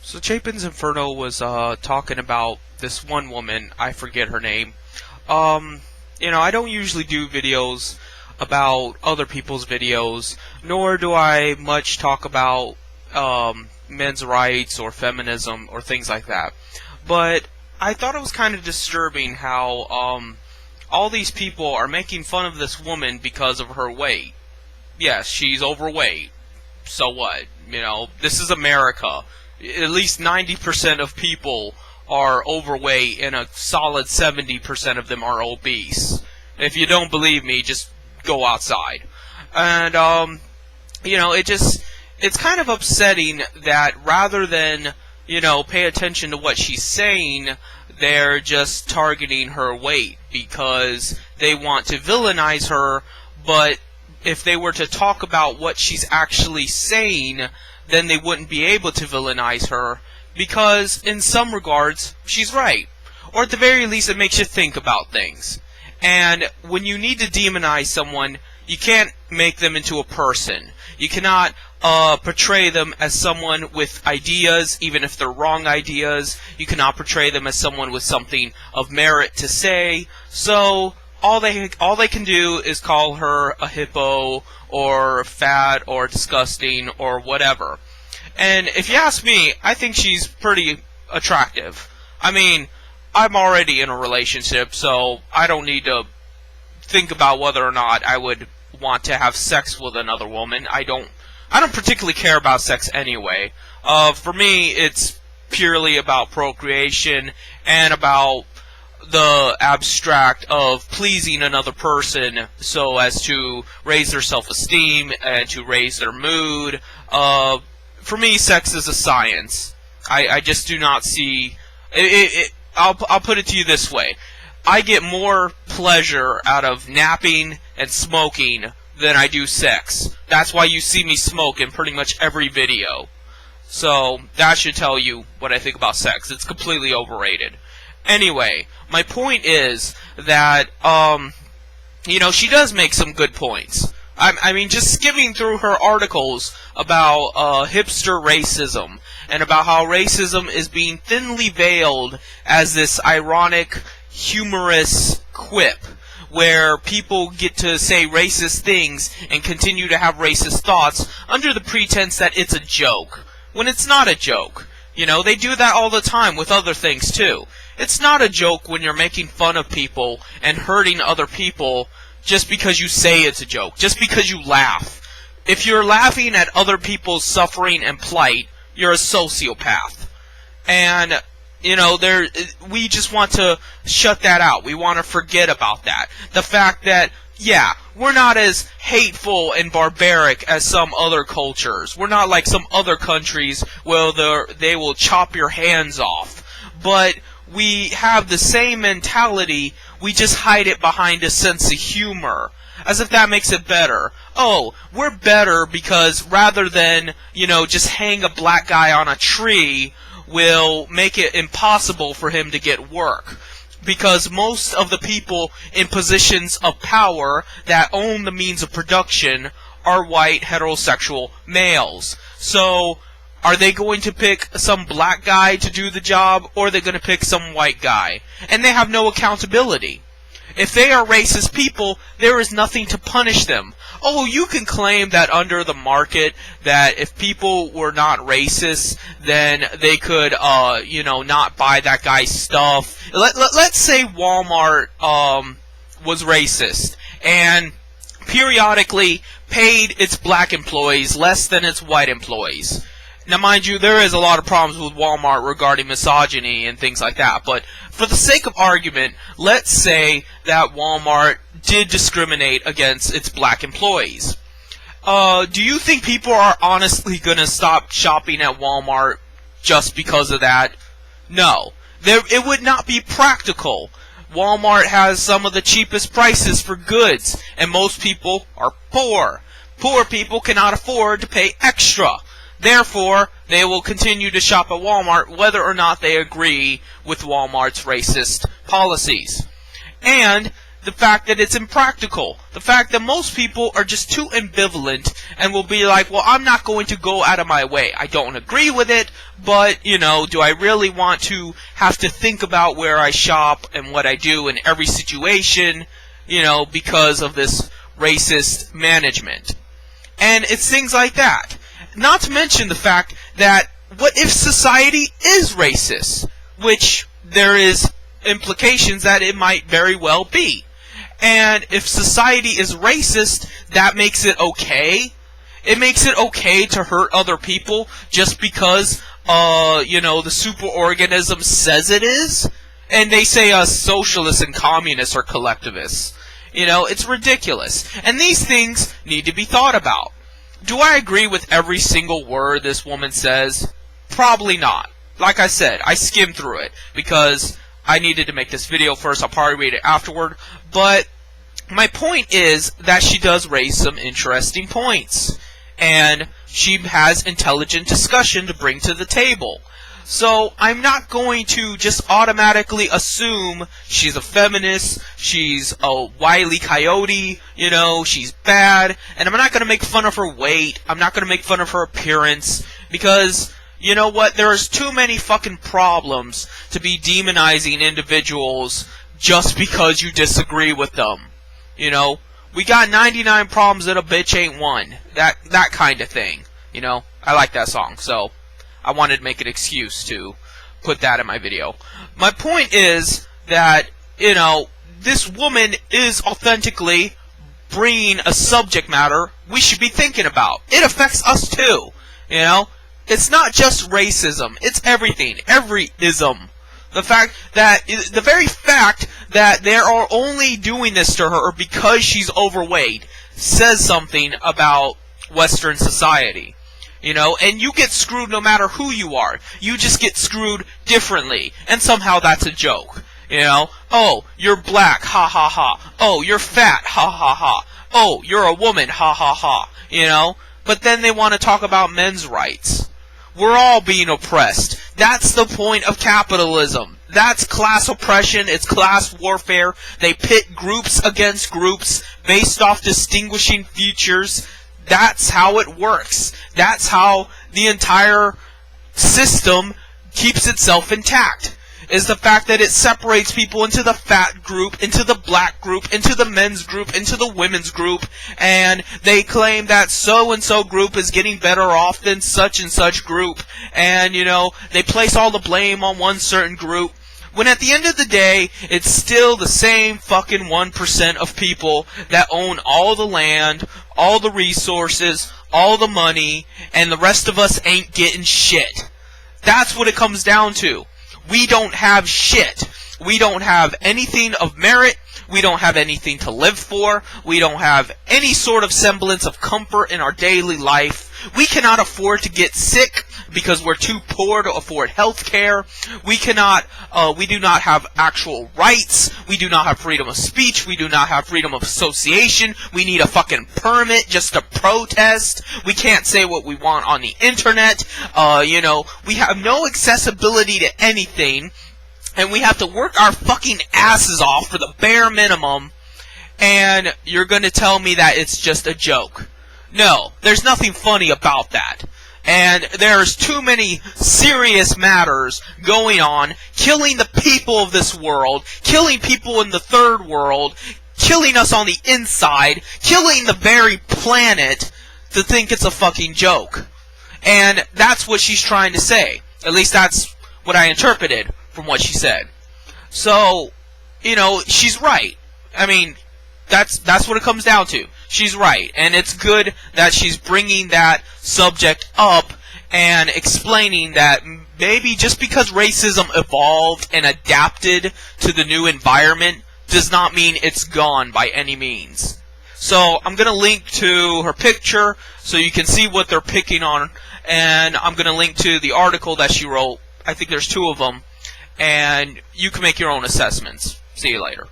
So Chapin's Inferno was talking about this one woman, I forget her name. I don't usually do videos about other people's videos, nor do I much talk about men's rights or feminism or things like that. But I thought it was kind of disturbing how all these people are making fun of this woman because of her weight. Yes, she's overweight. So what? This is America. At least 90% of people are overweight, and a solid 70% of them are obese. If you don't believe me, just go outside. And, it's kind of upsetting that rather than, pay attention to what she's saying, they're just targeting her weight because they want to villainize her, but if they were to talk about what she's actually saying, then they wouldn't be able to villainize her, because in some regards, she's right. Or at the very least, it makes you think about things. And when you need to demonize someone, you can't make them into a person. You cannot portray them as someone with ideas, even if they're wrong ideas. You cannot portray them as someone with something of merit to say. So all they can do is call her a hippo or fat or disgusting or whatever. And if you ask me, I think she's pretty attractive. I mean, I'm already in a relationship, so I don't need to think about whether or not I would want to have sex with another woman. I don't particularly care about sex anyway. For me, it's purely about procreation and about the abstract of pleasing another person so as to raise their self-esteem and to raise their mood. For me, sex is a science. I just do not see I'll put it to you this way. I get more pleasure out of napping and smoking than I do sex. That's why you see me smoke in pretty much every video. So that should tell you what I think about sex. It's completely overrated. Anyway, my point is that, she does make some good points. I mean, just skimming through her articles about hipster racism, and about how racism is being thinly veiled as this ironic, humorous quip, where people get to say racist things and continue to have racist thoughts under the pretense that it's a joke, when it's not a joke. They do that all the time with other things, too. It's not a joke when you're making fun of people and hurting other people just because you say it's a joke, just because you laugh. If you're laughing at other people's suffering and plight, you're a sociopath. And, we just want to shut that out. We want to forget about that. The fact that, yeah, we're not as hateful and barbaric as some other cultures. We're not like some other countries where they will chop your hands off. But we have the same mentality, we just hide it behind a sense of humor. As if that makes it better. Oh, we're better because rather than, just hang a black guy on a tree, we'll make it impossible for him to get work. Because most of the people in positions of power that own the means of production are white, heterosexual males. So, are they going to pick some black guy to do the job, or are they going to pick some white guy? And they have no accountability. If they are racist people, there is nothing to punish them. Oh, you can claim that under the market, that if people were not racist, then they could, not buy that guy's stuff. Let's say Walmart was racist, and periodically paid its black employees less than its white employees. Now, mind you, there is a lot of problems with Walmart regarding misogyny and things like that, but for the sake of argument, let's say that Walmart did discriminate against its black employees. Do you think people are honestly going to stop shopping at Walmart just because of that? No. It would not be practical. Walmart has some of the cheapest prices for goods, and most people are poor. Poor people cannot afford to pay extra. Therefore, they will continue to shop at Walmart whether or not they agree with Walmart's racist policies. And the fact that it's impractical. The fact that most people are just too ambivalent and will be like, well, I'm not going to go out of my way. I don't agree with it, but, you know, do I really want to have to think about where I shop and what I do in every situation, you know, because of this racist management? And it's things like that. Not to mention the fact that what if society is racist? Which there is implications that it might very well be. And if society is racist, that makes it okay. It makes it okay to hurt other people just because, you know, the superorganism says it is. And they say socialists and communists are collectivists. You know, it's ridiculous. And these things need to be thought about. Do I agree with every single word this woman says? Probably not. Like I said, I skimmed through it because I needed to make this video first. I'll probably read it afterward. But my point is that she does raise some interesting points. And she has intelligent discussion to bring to the table. So I'm not going to just automatically assume she's a feminist, she's a Wile E. Coyote, you know, she's bad. And I'm not going to make fun of her weight. I'm not going to make fun of her appearance. Because, you know what, there's too many fucking problems to be demonizing individuals just because you disagree with them. You know, we got 99 problems that a bitch ain't one. That kind of thing. You know, I like that song, so I wanted to make an excuse to put that in my video. My point is that, you know, this woman is authentically bringing a subject matter we should be thinking about. It affects us too, you know. It's not just racism. It's everything. Every ism. The very fact that they are only doing this to her because she's overweight says something about Western society. You know, and you get screwed no matter who you are. You just get screwed differently. And somehow that's a joke. You know? Oh, you're black. Ha ha ha. Oh, you're fat. Ha ha ha. Oh, you're a woman. Ha ha ha. You know? But then they want to talk about men's rights. We're all being oppressed. That's the point of capitalism. That's class oppression. It's class warfare. They pit groups against groups based off distinguishing features. That's how it works. That's how the entire system keeps itself intact. Is the fact that it separates people into the fat group, into the black group, into the men's group, into the women's group, and they claim that so-and-so group is getting better off than such and such group, and, you know, they place all the blame on one certain group, when at the end of the day, it's still the same fucking 1% of people that own all the land, all the resources, all the money, and the rest of us ain't getting shit. That's what it comes down to. We don't have shit. We don't have anything of merit. We don't have anything to live for. We don't have any sort of semblance of comfort in our daily life. We cannot afford to get sick because we're too poor to afford health care. We do not have actual rights. We do not have freedom of speech. We do not have freedom of association. We need a fucking permit just to protest. We can't say what we want on the internet. You know, we have no accessibility to anything. And we have to work our fucking asses off for the bare minimum. And you're going to tell me that it's just a joke. No, there's nothing funny about that. And there's too many serious matters going on, killing the people of this world, killing people in the third world, killing us on the inside, killing the very planet, to think it's a fucking joke. And that's what she's trying to say. At least that's what I interpreted from what she said. So, you know, she's right. I mean, that's what it comes down to. She's right. And it's good that she's bringing that subject up and explaining that maybe just because racism evolved and adapted to the new environment does not mean it's gone by any means. So I'm going to link to her picture so you can see what they're picking on. And I'm going to link to the article that she wrote. I think there's 2 of them. And you can make your own assessments. See you later.